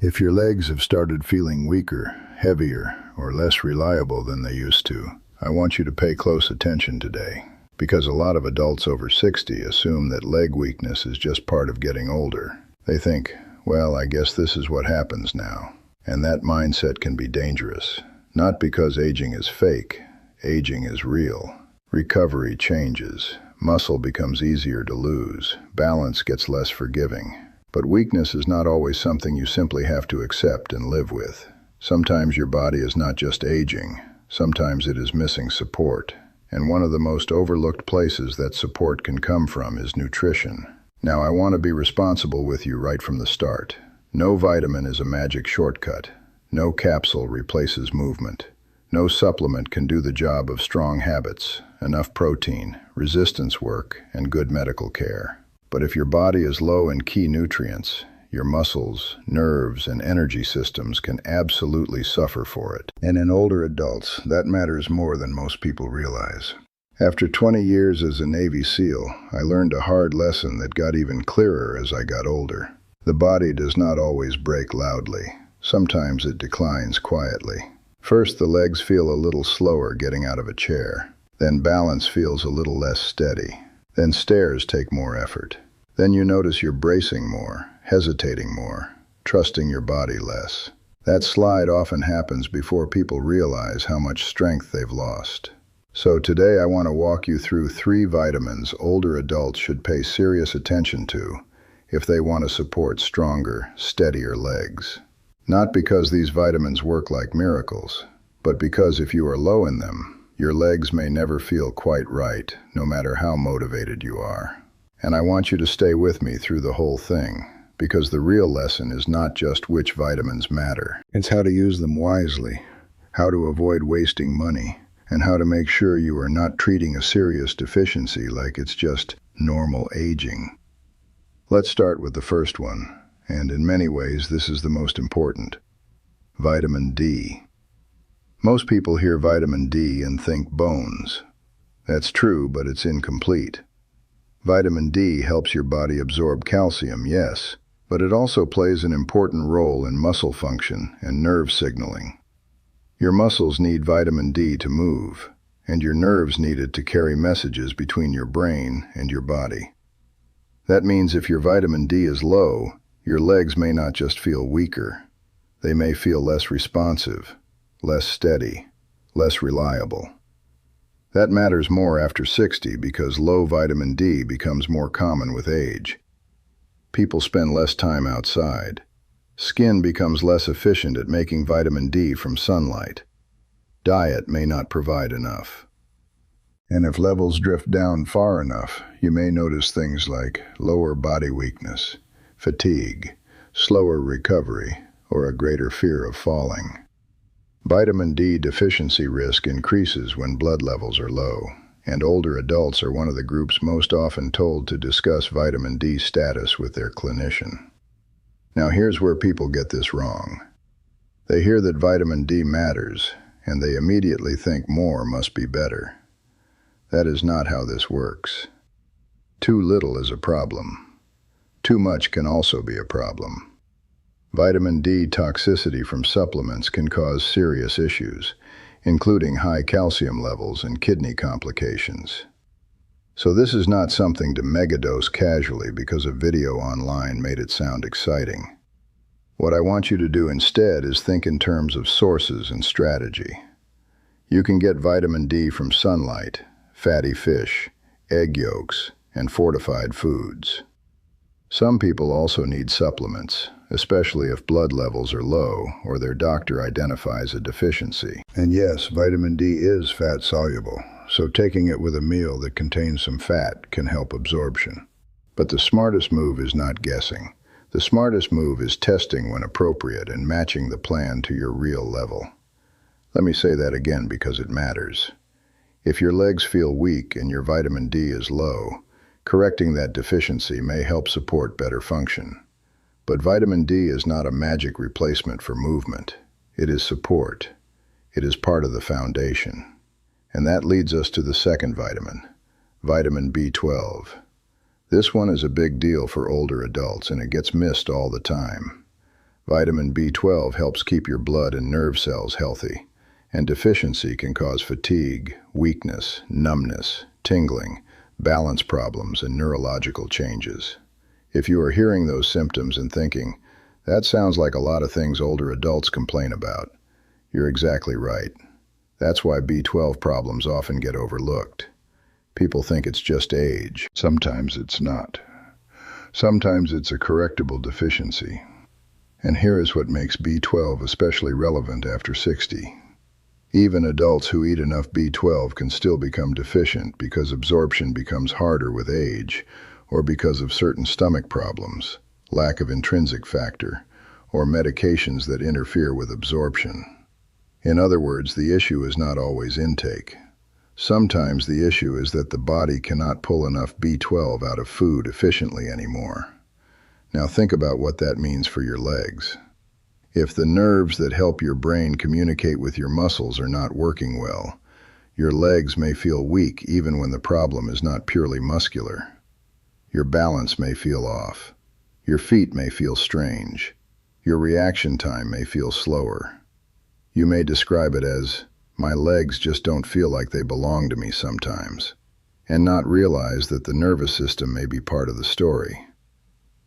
If your legs have started feeling weaker, heavier, or less reliable than they used to, I want you to pay close attention today, because a lot of adults over 60 assume that leg weakness is just part of getting older. They think, well, I guess this is what happens now. And that mindset can be dangerous. Not because aging is fake, aging is real. Recovery changes, muscle becomes easier to lose, balance gets less forgiving. But weakness is not always something you simply have to accept and live with. Sometimes your body is not just aging, sometimes it is missing support. And one of the most overlooked places that support can come from is nutrition. Now, I want to be responsible with you right from the start. No vitamin is a magic shortcut. No capsule replaces movement. No supplement can do the job of strong habits, enough protein, resistance work, and good medical care. But if your body is low in key nutrients, your muscles, nerves, and energy systems can absolutely suffer for it. And in older adults, that matters more than most people realize. After 20 years as a Navy SEAL, I learned a hard lesson that got even clearer as I got older. The body does not always break loudly. Sometimes it declines quietly. First, the legs feel a little slower getting out of a chair. Then balance feels a little less steady. Then stairs take more effort. Then you notice you're bracing more, hesitating more, trusting your body less. That slide often happens before people realize how much strength they've lost. So today I want to walk you through 3 vitamins older adults should pay serious attention to if they want to support stronger, steadier legs. Not because these vitamins work like miracles, but because if you are low in them, your legs may never feel quite right, no matter how motivated you are. And I want you to stay with me through the whole thing, because the real lesson is not just which vitamins matter. It's how to use them wisely, how to avoid wasting money, and how to make sure you are not treating a serious deficiency like it's just normal aging. Let's start with the first one, and in many ways this is the most important. Vitamin D. Most people hear vitamin D and think bones. That's true, but it's incomplete. Vitamin D helps your body absorb calcium, yes, but it also plays an important role in muscle function and nerve signaling. Your muscles need vitamin D to move, and your nerves need it to carry messages between your brain and your body. That means if your vitamin D is low, your legs may not just feel weaker. They may feel less responsive, less steady, less reliable. That matters more after 60 because low vitamin D becomes more common with age. People spend less time outside. Skin becomes less efficient at making vitamin D from sunlight. Diet may not provide enough. And if levels drift down far enough, you may notice things like lower body weakness, fatigue, slower recovery, or a greater fear of falling. Vitamin D deficiency risk increases when blood levels are low, and older adults are one of the groups most often told to discuss vitamin D status with their clinician. Now here's where people get this wrong. They hear that vitamin D matters, and they immediately think more must be better. That is not how this works. Too little is a problem. Too much can also be a problem. Vitamin D toxicity from supplements can cause serious issues, including high calcium levels and kidney complications. So this is not something to megadose casually because a video online made it sound exciting. What I want you to do instead is think in terms of sources and strategy. You can get vitamin D from sunlight, fatty fish, egg yolks, and fortified foods. Some people also need supplements, especially if blood levels are low or their doctor identifies a deficiency. And yes, vitamin D is fat soluble, so taking it with a meal that contains some fat can help absorption. But the smartest move is not guessing. The smartest move is testing when appropriate and matching the plan to your real level. Let me say that again because it matters. If your legs feel weak and your vitamin D is low, correcting that deficiency may help support better function. But vitamin D is not a magic replacement for movement. It is support. It is part of the foundation. And that leads us to the second vitamin, vitamin B12. This one is a big deal for older adults and it gets missed all the time. Vitamin B12 helps keep your blood and nerve cells healthy, and deficiency can cause fatigue, weakness, numbness, tingling, balance problems, and neurological changes. If you are hearing those symptoms and thinking, "That sounds like a lot of things older adults complain about," you're exactly right. That's why B12 problems often get overlooked. People think it's just age. Sometimes it's not. Sometimes it's a correctable deficiency. And here is what makes B12 especially relevant after 60. Even adults who eat enough B12 can still become deficient because absorption becomes harder with age, or because of certain stomach problems, lack of intrinsic factor, or medications that interfere with absorption. In other words, the issue is not always intake. Sometimes the issue is that the body cannot pull enough B12 out of food efficiently anymore. Now think about what that means for your legs. If the nerves that help your brain communicate with your muscles are not working well, your legs may feel weak even when the problem is not purely muscular. Your balance may feel off. Your feet may feel strange. Your reaction time may feel slower. You may describe it as, "My legs just don't feel like they belong to me sometimes," and not realize that the nervous system may be part of the story.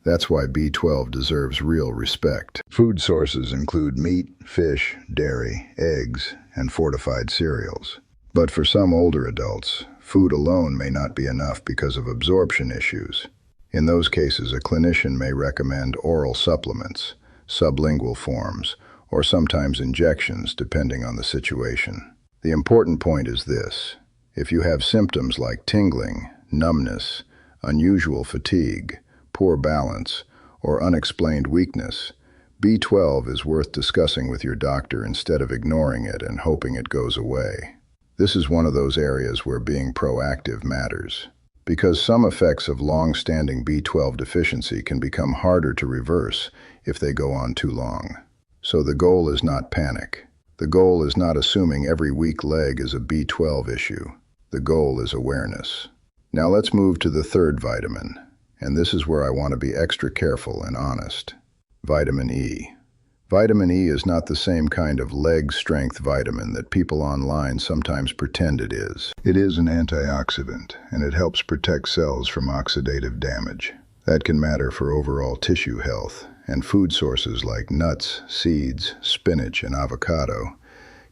That's why B12 deserves real respect. Food sources include meat, fish, dairy, eggs, and fortified cereals. But for some older adults, food alone may not be enough because of absorption issues. In those cases, a clinician may recommend oral supplements, sublingual forms, or sometimes injections, depending on the situation. The important point is this: if you have symptoms like tingling, numbness, unusual fatigue, poor balance, or unexplained weakness, B12 is worth discussing with your doctor instead of ignoring it and hoping it goes away. This is one of those areas where being proactive matters, because some effects of long-standing B12 deficiency can become harder to reverse if they go on too long. So the goal is not panic. The goal is not assuming every weak leg is a B12 issue. The goal is awareness. Now let's move to the third vitamin, and this is where I want to be extra careful and honest. Vitamin E. Vitamin E is not the same kind of leg strength vitamin that people online sometimes pretend it is. It is an antioxidant, and it helps protect cells from oxidative damage. That can matter for overall tissue health, and food sources like nuts, seeds, spinach, and avocado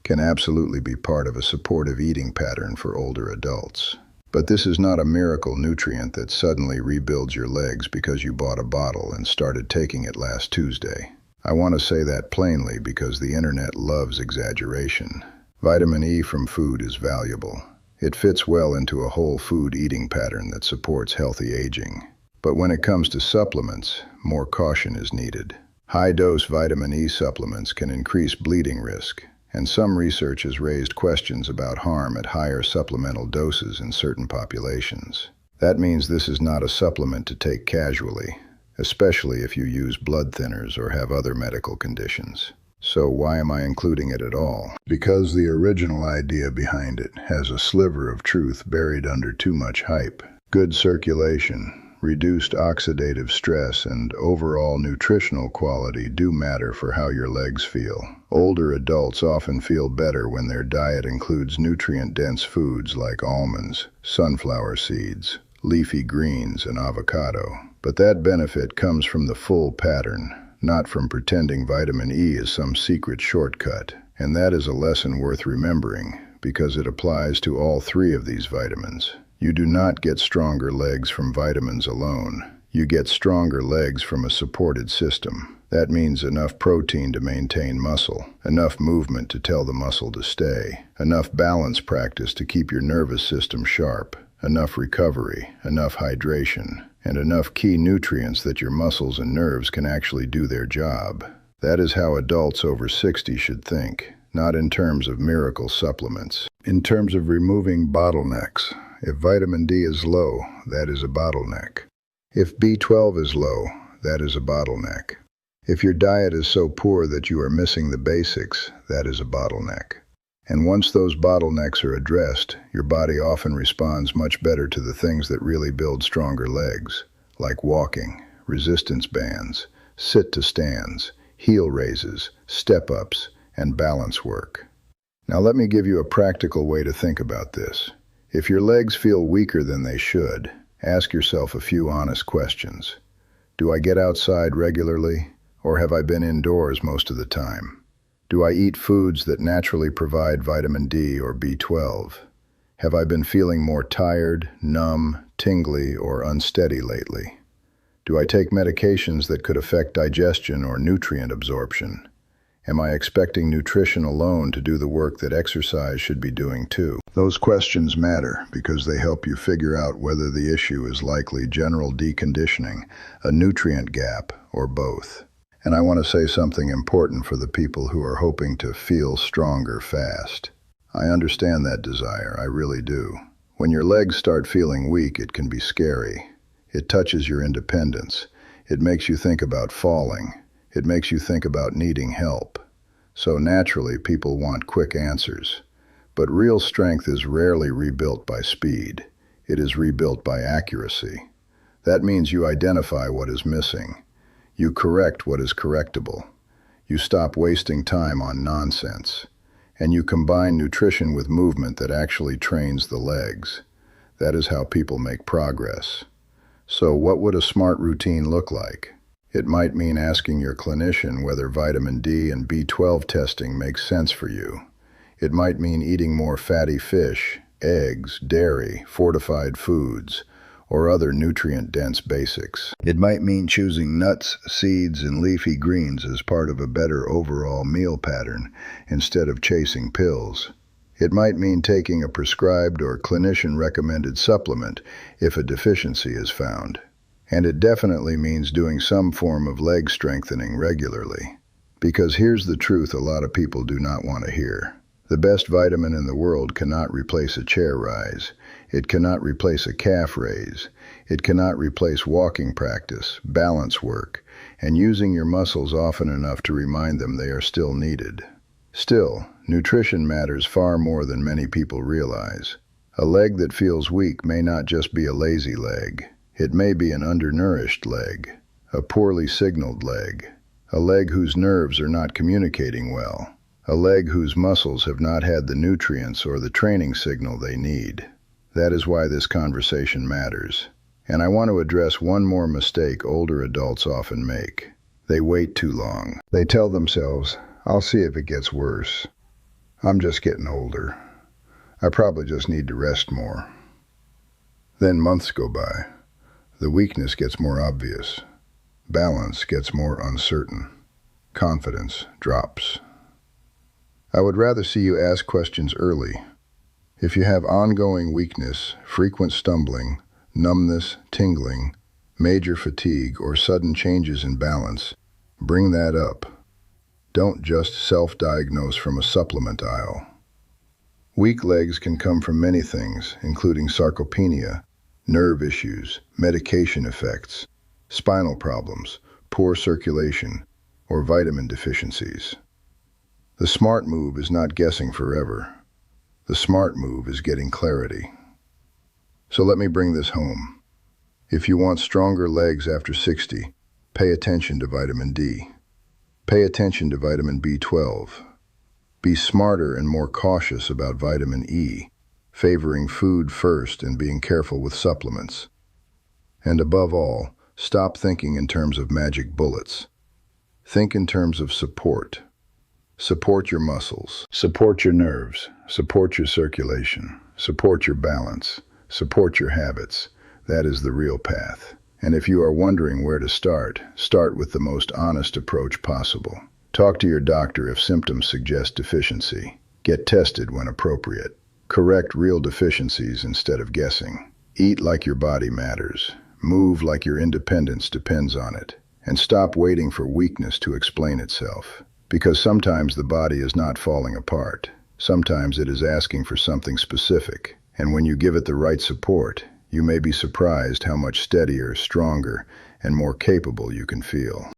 can absolutely be part of a supportive eating pattern for older adults. But this is not a miracle nutrient that suddenly rebuilds your legs because you bought a bottle and started taking it last Tuesday. I want to say that plainly because the internet loves exaggeration. Vitamin E from food is valuable. It fits well into a whole food eating pattern that supports healthy aging. But when it comes to supplements, more caution is needed. High-dose vitamin E supplements can increase bleeding risk, and some research has raised questions about harm at higher supplemental doses in certain populations. That means this is not a supplement to take casually, especially if you use blood thinners or have other medical conditions. So why am I including it at all? Because the original idea behind it has a sliver of truth buried under too much hype. Good circulation, reduced oxidative stress, and overall nutritional quality do matter for how your legs feel. Older adults often feel better when their diet includes nutrient-dense foods like almonds, sunflower seeds, leafy greens, and avocado. But that benefit comes from the full pattern, not from pretending vitamin E is some secret shortcut. And that is a lesson worth remembering, because it applies to all three of these vitamins. You do not get stronger legs from vitamins alone. You get stronger legs from a supported system. That means enough protein to maintain muscle, enough movement to tell the muscle to stay, enough balance practice to keep your nervous system sharp, enough recovery, enough hydration, and enough key nutrients that your muscles and nerves can actually do their job. That is how adults over 60 should think, not in terms of miracle supplements. In terms of removing bottlenecks, if vitamin D is low, that is a bottleneck. If B12 is low, that is a bottleneck. If your diet is so poor that you are missing the basics, that is a bottleneck. And once those bottlenecks are addressed, your body often responds much better to the things that really build stronger legs, like walking, resistance bands, sit-to-stands, heel raises, step-ups, and balance work. Now let me give you a practical way to think about this. If your legs feel weaker than they should, ask yourself a few honest questions. Do I get outside regularly, or have I been indoors most of the time? Do I eat foods that naturally provide vitamin D or B12? Have I been feeling more tired, numb, tingly, or unsteady lately? Do I take medications that could affect digestion or nutrient absorption? Am I expecting nutrition alone to do the work that exercise should be doing too? Those questions matter because they help you figure out whether the issue is likely general deconditioning, a nutrient gap, or both. And I want to say something important for the people who are hoping to feel stronger fast. I understand that desire, I really do. When your legs start feeling weak, it can be scary. It touches your independence. It makes you think about falling. It makes you think about needing help. So naturally, people want quick answers. But real strength is rarely rebuilt by speed. It is rebuilt by accuracy. That means you identify what is missing. You correct what is correctable. You stop wasting time on nonsense. And you combine nutrition with movement that actually trains the legs. That is how people make progress. So what would a smart routine look like? It might mean asking your clinician whether vitamin D and B12 testing makes sense for you. It might mean eating more fatty fish, eggs, dairy, fortified foods, or other nutrient-dense basics. It might mean choosing nuts, seeds, and leafy greens as part of a better overall meal pattern instead of chasing pills. It might mean taking a prescribed or clinician-recommended supplement if a deficiency is found. And it definitely means doing some form of leg strengthening regularly. Because here's the truth a lot of people do not want to hear. The best vitamin in the world cannot replace a chair rise. It cannot replace a calf raise. It cannot replace walking practice, balance work, and using your muscles often enough to remind them they are still needed. Still, nutrition matters far more than many people realize. A leg that feels weak may not just be a lazy leg. It may be an undernourished leg, a poorly signaled leg, a leg whose nerves are not communicating well, a leg whose muscles have not had the nutrients or the training signal they need. That is why this conversation matters. And I want to address one more mistake older adults often make. They wait too long. They tell themselves, I'll see if it gets worse. I'm just getting older. I probably just need to rest more. Then months go by. The weakness gets more obvious. Balance gets more uncertain. Confidence drops. I would rather see you ask questions early. If you have ongoing weakness, frequent stumbling, numbness, tingling, major fatigue, or sudden changes in balance, bring that up. Don't just self-diagnose from a supplement aisle. Weak legs can come from many things, including sarcopenia, nerve issues, medication effects, spinal problems, poor circulation, or vitamin deficiencies. The smart move is not guessing forever. The smart move is getting clarity. So let me bring this home. If you want stronger legs after 60, pay attention to vitamin D. Pay attention to vitamin B12. Be smarter and more cautious about vitamin E, favoring food first and being careful with supplements. And above all, stop thinking in terms of magic bullets. Think in terms of support. Support your muscles. Support your nerves. Support your circulation. Support your balance. Support your habits. That is the real path. And if you are wondering where to start with the most honest approach possible. Talk to your doctor if symptoms suggest deficiency. Get tested when appropriate. Correct real deficiencies instead of guessing. Eat like your body matters. Move like your independence depends on it. And stop waiting for weakness to explain itself. Because sometimes the body is not falling apart. Sometimes it is asking for something specific. And when you give it the right support, you may be surprised how much steadier, stronger, and more capable you can feel.